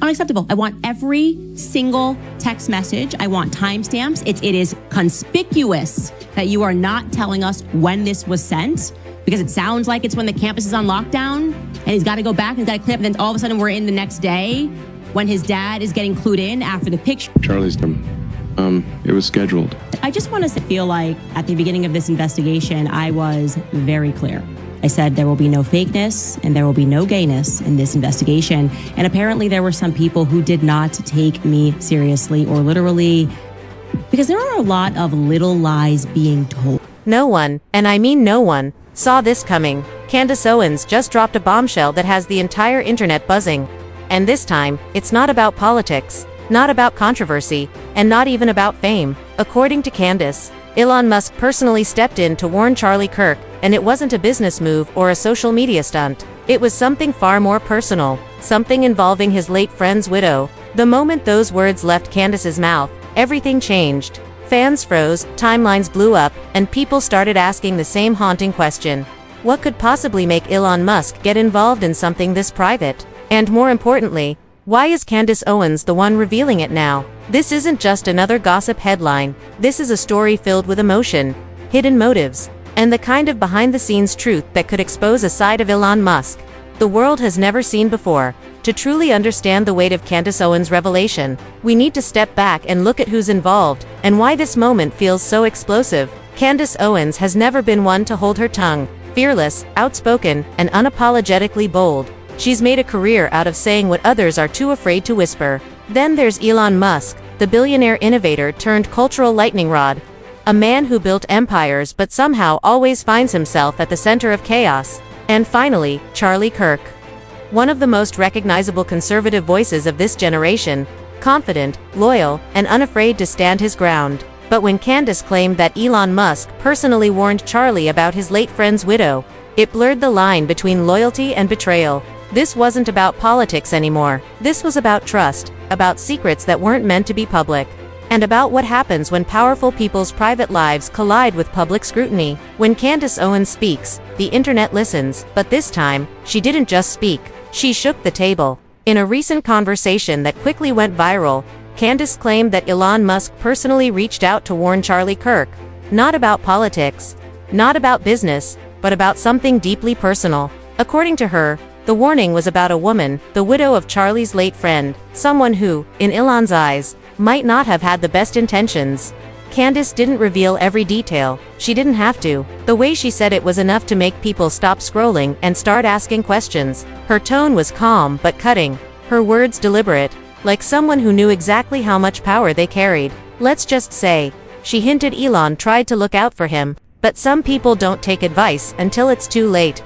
Unacceptable. I want every single text message. I want timestamps. It is conspicuous that you are not telling us when this was sent, because it sounds like it's when the campus is on lockdown and he's got to go back and got to clear up. And then all of a sudden we're in the next day when his dad is getting clued in after the picture. Charlie's it was scheduled. I just want to feel like at the beginning of this investigation, I was very clear. I said there will be no fakeness and there will be no gayness in this investigation. And apparently there were some people who did not take me seriously or literally, because there are a lot of little lies being told. No one, and I mean no one, saw this coming. Candace Owens just dropped a bombshell that has the entire internet buzzing. And this time, it's not about politics, not about controversy, and not even about fame. According to Candace, Elon Musk personally stepped in to warn Charlie Kirk, and it wasn't a business move or a social media stunt. It was something far more personal, something involving his late friend's widow. The moment those words left Candace's mouth, everything changed. Fans froze, timelines blew up, and people started asking the same haunting question. What could possibly make Elon Musk get involved in something this private? And more importantly, why is Candace Owens the one revealing it now? This isn't just another gossip headline. This is a story filled with emotion, hidden motives, and the kind of behind-the-scenes truth that could expose a side of Elon Musk the world has never seen before. To truly understand the weight of Candace Owens' revelation, we need to step back and look at who's involved, and why this moment feels so explosive. Candace Owens has never been one to hold her tongue. Fearless, outspoken, and unapologetically bold, she's made a career out of saying what others are too afraid to whisper. Then there's Elon Musk, the billionaire innovator turned cultural lightning rod. A man who built empires but somehow always finds himself at the center of chaos. And finally, Charlie Kirk, one of the most recognizable conservative voices of this generation, confident, loyal, and unafraid to stand his ground. But when Candace claimed that Elon Musk personally warned Charlie about his late friend's widow, it blurred the line between loyalty and betrayal. This wasn't about politics anymore. This was about trust, about secrets that weren't meant to be public, and about what happens when powerful people's private lives collide with public scrutiny. When Candace Owens speaks, the internet listens, but this time, she didn't just speak. She shook the table. In a recent conversation that quickly went viral, Candace claimed that Elon Musk personally reached out to warn Charlie Kirk, not about politics, not about business, but about something deeply personal. According to her, the warning was about a woman, the widow of Charlie's late friend, someone who, in Elon's eyes, might not have had the best intentions. Candace didn't reveal every detail. She didn't have to. The way she said it was enough to make people stop scrolling and start asking questions. Her tone was calm but cutting. Her words deliberate, like someone who knew exactly how much power they carried. Let's just say, she hinted Elon tried to look out for him, but some people don't take advice until it's too late.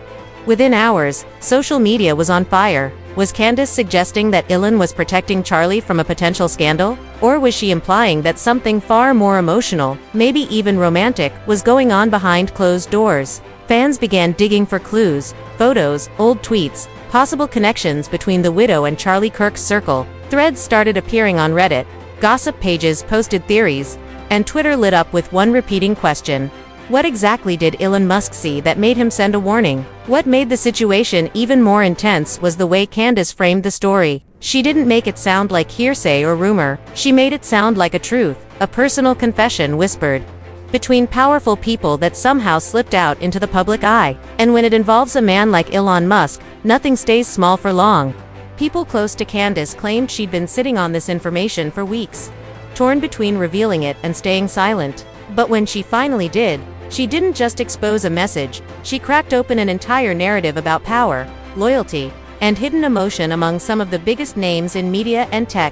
Within hours, social media was on fire. Was Candace suggesting that Elon was protecting Charlie from a potential scandal? Or was she implying that something far more emotional, maybe even romantic, was going on behind closed doors? Fans began digging for clues, photos, old tweets, possible connections between the widow and Charlie Kirk's circle. Threads started appearing on Reddit, gossip pages posted theories, and Twitter lit up with one repeating question. What exactly did Elon Musk see that made him send a warning? What made the situation even more intense was the way Candace framed the story. She didn't make it sound like hearsay or rumor. She made it sound like a truth, a personal confession whispered between powerful people that somehow slipped out into the public eye. And when it involves a man like Elon Musk, nothing stays small for long. People close to Candace claimed she'd been sitting on this information for weeks, torn between revealing it and staying silent. But when she finally did, she didn't just expose a message, she cracked open an entire narrative about power, loyalty, and hidden emotion among some of the biggest names in media and tech.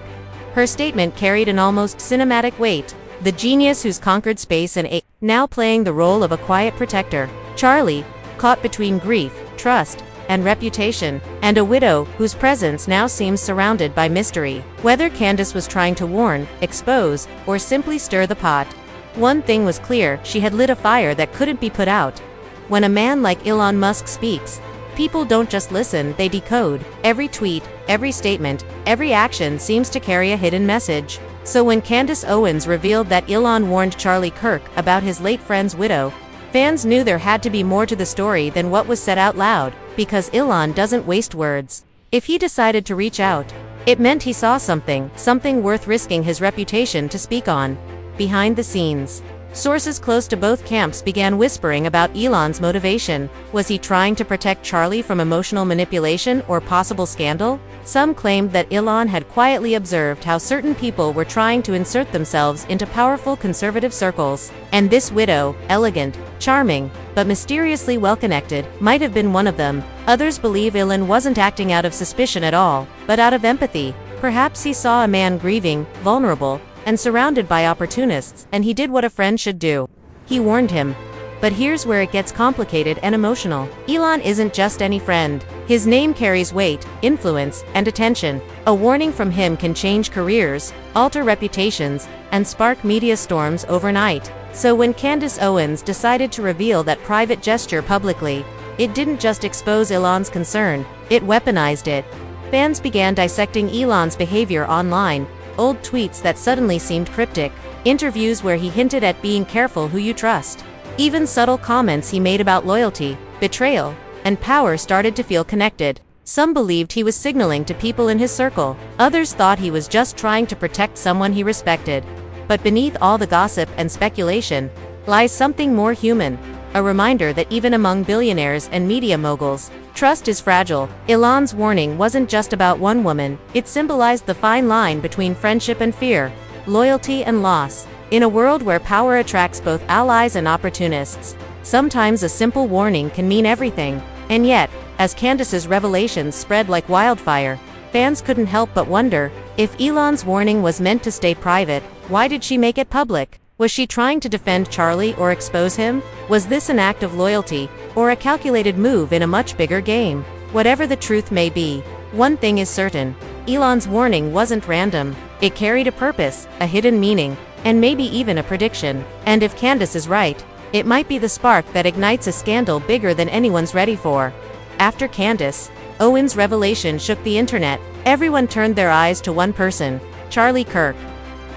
Her statement carried an almost cinematic weight, the genius who's conquered space and now playing the role of a quiet protector. Charlie, caught between grief, trust, and reputation, and a widow whose presence now seems surrounded by mystery. Whether Candace was trying to warn, expose, or simply stir the pot, one thing was clear: she had lit a fire that couldn't be put out. When a man like Elon Musk speaks, people don't just listen, they decode. Every tweet, every statement, every action seems to carry a hidden message. So when Candace Owens revealed that Elon warned Charlie Kirk about his late friend's widow, fans knew there had to be more to the story than what was said out loud, because Elon doesn't waste words. If he decided to reach out, It meant he saw something worth risking his reputation to speak on. Behind the scenes, sources close to both camps began whispering about Elon's motivation. Was he trying to protect Charlie from emotional manipulation or possible scandal? Some claimed that Elon had quietly observed how certain people were trying to insert themselves into powerful conservative circles, and this widow, elegant, charming, but mysteriously well-connected, might have been one of them. Others believe Elon wasn't acting out of suspicion at all, but out of empathy. Perhaps he saw a man grieving, vulnerable, and surrounded by opportunists, and he did what a friend should do. He warned him. But here's where it gets complicated and emotional. Elon isn't just any friend. His name carries weight, influence, and attention. A warning from him can change careers, alter reputations, and spark media storms overnight. So when Candace Owens decided to reveal that private gesture publicly, it didn't just expose Elon's concern, it weaponized it. Fans began dissecting Elon's behavior online, old tweets that suddenly seemed cryptic, interviews where he hinted at being careful who you trust. Even subtle comments he made about loyalty, betrayal, and power started to feel connected. Some believed he was signaling to people in his circle. Others thought he was just trying to protect someone he respected. But beneath all the gossip and speculation lies something more human. A reminder that even among billionaires and media moguls, trust is fragile. Elon's warning wasn't just about one woman, it symbolized the fine line between friendship and fear, loyalty and loss. In a world where power attracts both allies and opportunists, sometimes a simple warning can mean everything. And yet, as Candace's revelations spread like wildfire, fans couldn't help but wonder, if Elon's warning was meant to stay private, why did she make it public? Was she trying to defend Charlie or expose him? Was this an act of loyalty, or a calculated move in a much bigger game? Whatever the truth may be, one thing is certain: Elon's warning wasn't random. It carried a purpose, a hidden meaning, and maybe even a prediction. And if Candace is right, it might be the spark that ignites a scandal bigger than anyone's ready for. After Candace Owens' revelation shook the internet, everyone turned their eyes to one person: Charlie Kirk.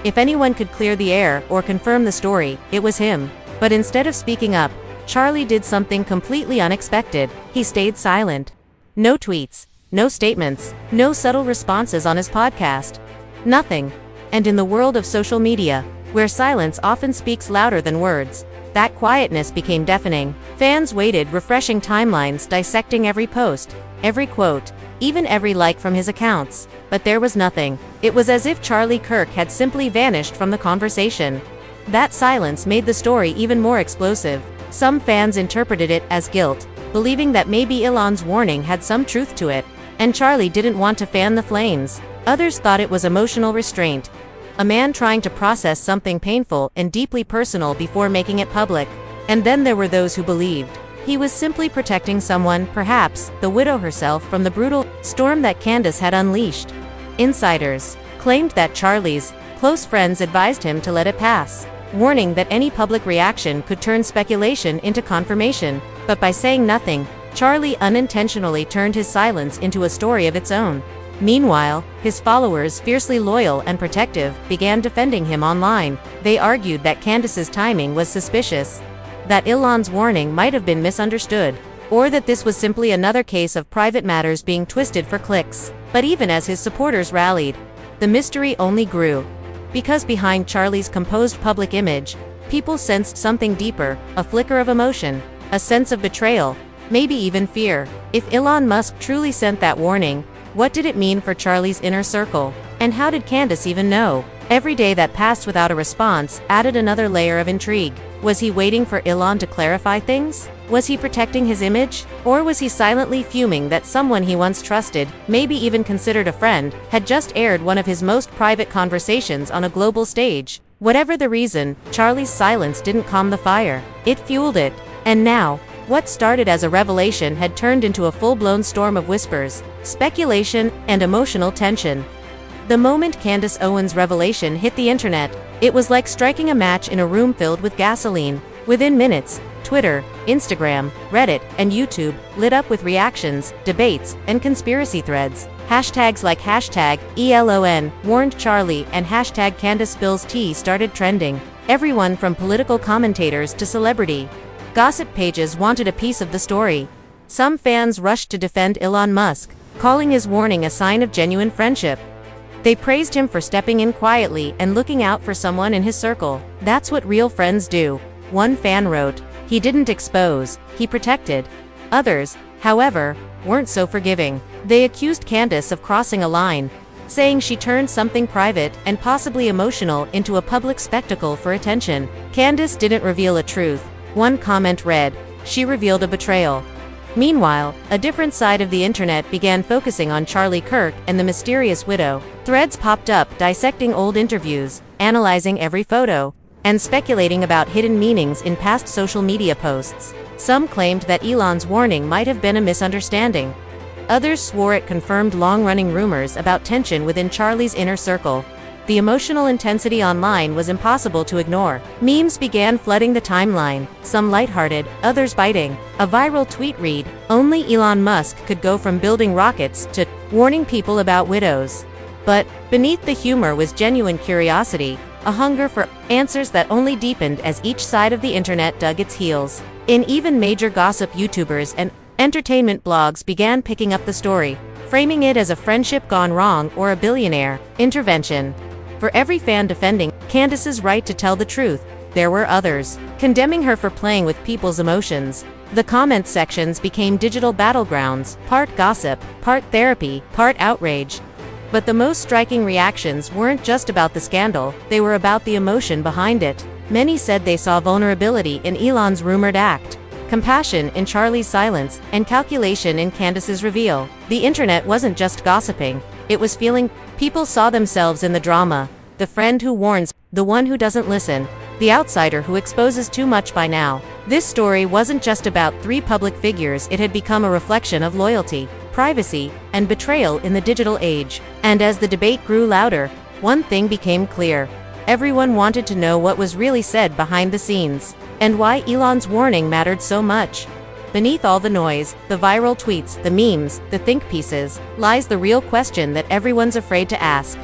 If anyone could clear the air or confirm the story, it was him. But instead of speaking up, Charlie did something completely unexpected. He stayed silent. No tweets, no statements, no subtle responses on his podcast. Nothing. And in the world of social media, where silence often speaks louder than words, that quietness became deafening. Fans waited, refreshing timelines, dissecting every post, every quote, even every like from his accounts. But there was nothing. It was as if Charlie Kirk had simply vanished from the conversation. That silence made the story even more explosive. Some fans interpreted it as guilt, believing that maybe Elon's warning had some truth to it, and Charlie didn't want to fan the flames. Others thought it was emotional restraint, a man trying to process something painful and deeply personal before making it public. And then there were those who believed he was simply protecting someone, perhaps the widow herself, from the brutal storm that Candace had unleashed. Insiders claimed that Charlie's close friends advised him to let it pass, warning that any public reaction could turn speculation into confirmation. But by saying nothing, Charlie unintentionally turned his silence into a story of its own. Meanwhile, his followers, fiercely loyal and protective, began defending him online. They argued that Candace's timing was suspicious, that Elon's warning might have been misunderstood, or that this was simply another case of private matters being twisted for clicks. But even as his supporters rallied, the mystery only grew. Because behind Charlie's composed public image, people sensed something deeper, a flicker of emotion, a sense of betrayal, maybe even fear. If Elon Musk truly sent that warning, what did it mean for Charlie's inner circle? And how did Candace even know? Every day that passed without a response added another layer of intrigue. Was he waiting for Elon to clarify things? Was he protecting his image? Or was he silently fuming that someone he once trusted, maybe even considered a friend, had just aired one of his most private conversations on a global stage? Whatever the reason, Charlie's silence didn't calm the fire. It fueled it. And now, what started as a revelation had turned into a full-blown storm of whispers, speculation, and emotional tension. The moment Candace Owens' revelation hit the internet, it was like striking a match in a room filled with gasoline. Within minutes, Twitter, Instagram, Reddit, and YouTube lit up with reactions, debates, and conspiracy threads. Hashtags like #ELON warned Charlie and #Candace spills tea started trending. Everyone from political commentators to celebrity gossip pages wanted a piece of the story. Some fans rushed to defend Elon Musk, calling his warning a sign of genuine friendship. They praised him for stepping in quietly and looking out for someone in his circle. That's what real friends do. One fan wrote, "He didn't expose, he protected." Others, however, weren't so forgiving. They accused Candace of crossing a line, saying she turned something private and possibly emotional into a public spectacle for attention. Candace didn't reveal a truth. One comment read, "She revealed a betrayal." Meanwhile, a different side of the internet began focusing on Charlie Kirk and the mysterious widow. Threads popped up dissecting old interviews, analyzing every photo, and speculating about hidden meanings in past social media posts. Some claimed that Elon's warning might have been a misunderstanding. Others swore it confirmed long-running rumors about tension within Charlie's inner circle. The emotional intensity online was impossible to ignore. Memes began flooding the timeline, some lighthearted, others biting. A viral tweet read, "Only Elon Musk could go from building rockets to warning people about widows." But beneath the humor was genuine curiosity, a hunger for answers that only deepened as each side of the internet dug its heels. In even major gossip YouTubers and entertainment blogs began picking up the story, framing it as a friendship gone wrong or a billionaire intervention. For every fan defending Candace's right to tell the truth, there were others condemning her for playing with people's emotions. The comment sections became digital battlegrounds, part gossip, part therapy, part outrage. But the most striking reactions weren't just about the scandal, they were about the emotion behind it. Many said they saw vulnerability in Elon's rumored act, compassion in Charlie's silence, and calculation in Candace's reveal. The internet wasn't just gossiping, it was feeling. People saw themselves in the drama, the friend who warns, the one who doesn't listen, the outsider who exposes too much by now. This story wasn't just about three public figures, it had become a reflection of loyalty, privacy, and betrayal in the digital age. And as the debate grew louder, one thing became clear. Everyone wanted to know what was really said behind the scenes, and why Elon's warning mattered so much. Beneath all the noise, the viral tweets, the memes, the think pieces, lies the real question that everyone's afraid to ask.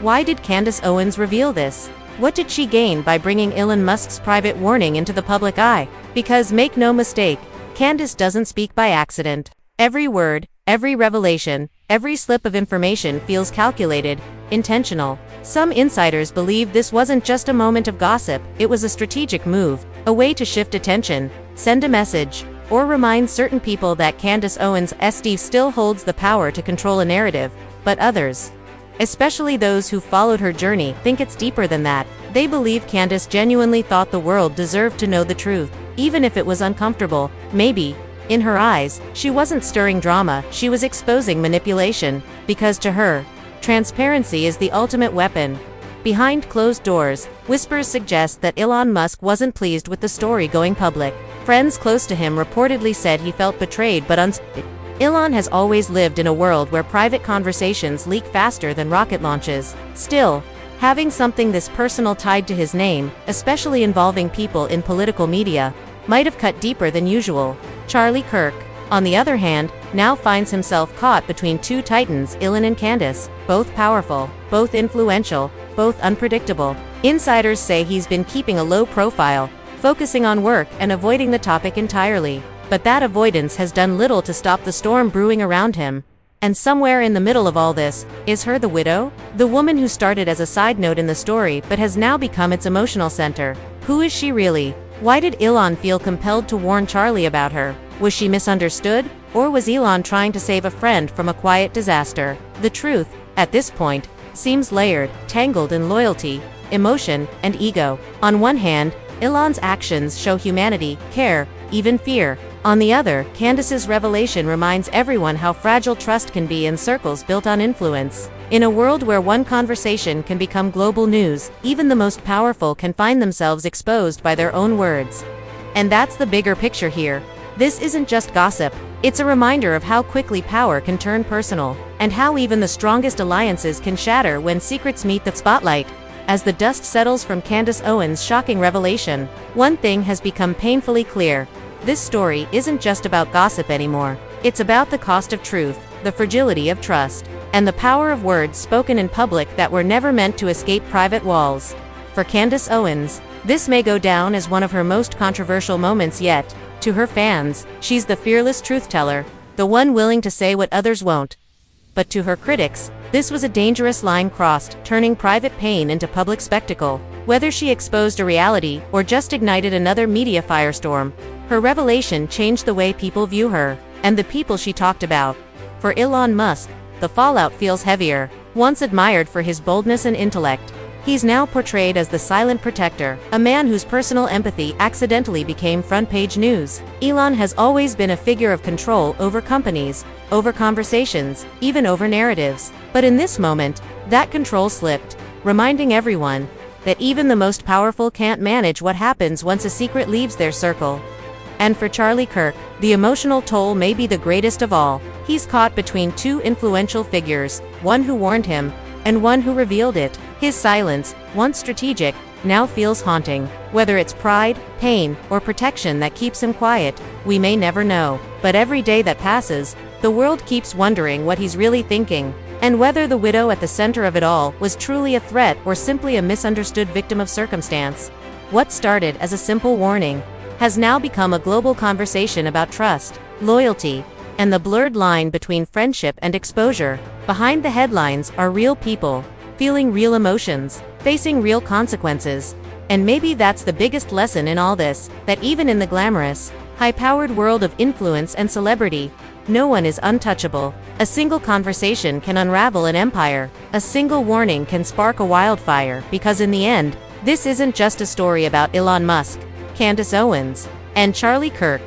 Why did Candace Owens reveal this? What did she gain by bringing Elon Musk's private warning into the public eye? Because make no mistake, Candace doesn't speak by accident. Every word, every revelation, every slip of information feels calculated, intentional. Some insiders believe this wasn't just a moment of gossip, it was a strategic move, a way to shift attention, send a message, or remind certain people that Candace Owens still holds the power to control a narrative. But others, especially those who followed her journey, think it's deeper than that. They believe Candace genuinely thought the world deserved to know the truth, even if it was uncomfortable. Maybe, in her eyes, she wasn't stirring drama, she was exposing manipulation, because to her, transparency is the ultimate weapon. Behind closed doors, whispers suggest that Elon Musk wasn't pleased with the story going public. Friends close to him reportedly said he felt betrayed but Elon has always lived in a world where private conversations leak faster than rocket launches. Still, having something this personal tied to his name, especially involving people in political media, might have cut deeper than usual. Charlie Kirk, on the other hand, now finds himself caught between two titans, Elon and Candace, both powerful, both influential, both unpredictable. Insiders say he's been keeping a low profile, focusing on work and avoiding the topic entirely. But that avoidance has done little to stop the storm brewing around him. And somewhere in the middle of all this, is her the widow? The woman who started as a side note in the story but has now become its emotional center. Who is she really? Why did Elon feel compelled to warn Charlie about her? Was she misunderstood? Or was Elon trying to save a friend from a quiet disaster? The truth, at this point, seems layered, tangled in loyalty, emotion, and ego. On one hand, Elon's actions show humanity, care, even fear. On the other, Candace's revelation reminds everyone how fragile trust can be in circles built on influence. In a world where one conversation can become global news, even the most powerful can find themselves exposed by their own words. And that's the bigger picture here. This isn't just gossip, it's a reminder of how quickly power can turn personal, and how even the strongest alliances can shatter when secrets meet the spotlight. As the dust settles from Candace Owens' shocking revelation, one thing has become painfully clear. This story isn't just about gossip anymore. It's about the cost of truth, the fragility of trust, and the power of words spoken in public that were never meant to escape private walls. For Candace Owens, this may go down as one of her most controversial moments yet. To her fans, she's the fearless truth-teller, the one willing to say what others won't. But to her critics, This was a dangerous line crossed, turning private pain into public spectacle. Whether she exposed a reality or just ignited another media firestorm, her revelation changed the way people view her and the people she talked about. For Elon Musk, the fallout feels heavier. Once admired for his boldness and intellect, he's now portrayed as the silent protector, a man whose personal empathy accidentally became front-page news. Elon has always been a figure of control over companies, over conversations, even over narratives. But in this moment, that control slipped, reminding everyone that even the most powerful can't manage what happens once a secret leaves their circle. And for Charlie Kirk, the emotional toll may be the greatest of all. He's caught between two influential figures, one who warned him, and one who revealed it. His silence, once strategic, now feels haunting. Whether it's pride, pain, or protection that keeps him quiet, we may never know. But every day that passes, the world keeps wondering what he's really thinking, and whether the widow at the center of it all was truly a threat or simply a misunderstood victim of circumstance. What started as a simple warning has now become a global conversation about trust, loyalty, and the blurred line between friendship and exposure. Behind the headlines are real people, feeling real emotions, facing real consequences. And maybe that's the biggest lesson in all this, that even in the glamorous, high-powered world of influence and celebrity, no one is untouchable. A single conversation can unravel an empire. A single warning can spark a wildfire, because in the end, this isn't just a story about Elon Musk, Candace Owens, and Charlie Kirk.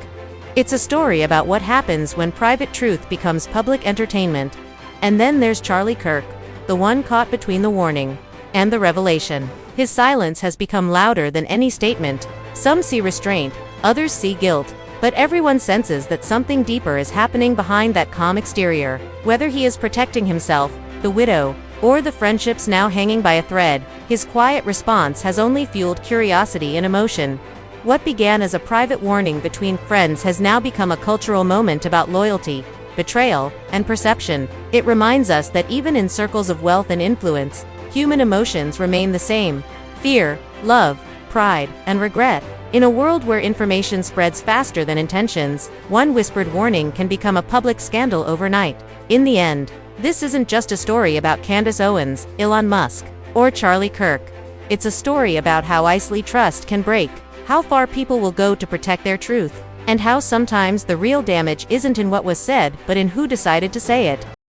It's a story about what happens when private truth becomes public entertainment. And then there's Charlie Kirk, the one caught between the warning and the revelation. His silence has become louder than any statement. Some see restraint, others see guilt, but everyone senses that something deeper is happening behind that calm exterior. Whether he is protecting himself, the widow, or the friendships now hanging by a thread, his quiet response has only fueled curiosity and emotion. What began as a private warning between friends has now become a cultural moment about loyalty, betrayal, and perception. It reminds us that even in circles of wealth and influence, human emotions remain the same: fear, love, pride, and regret. In a world where information spreads faster than intentions, one whispered warning can become a public scandal overnight. In the end, this isn't just a story about Candace Owens, Elon Musk, or Charlie Kirk. It's a story about how easily trust can break, how far people will go to protect their truth, and how sometimes the real damage isn't in what was said but in who decided to say it.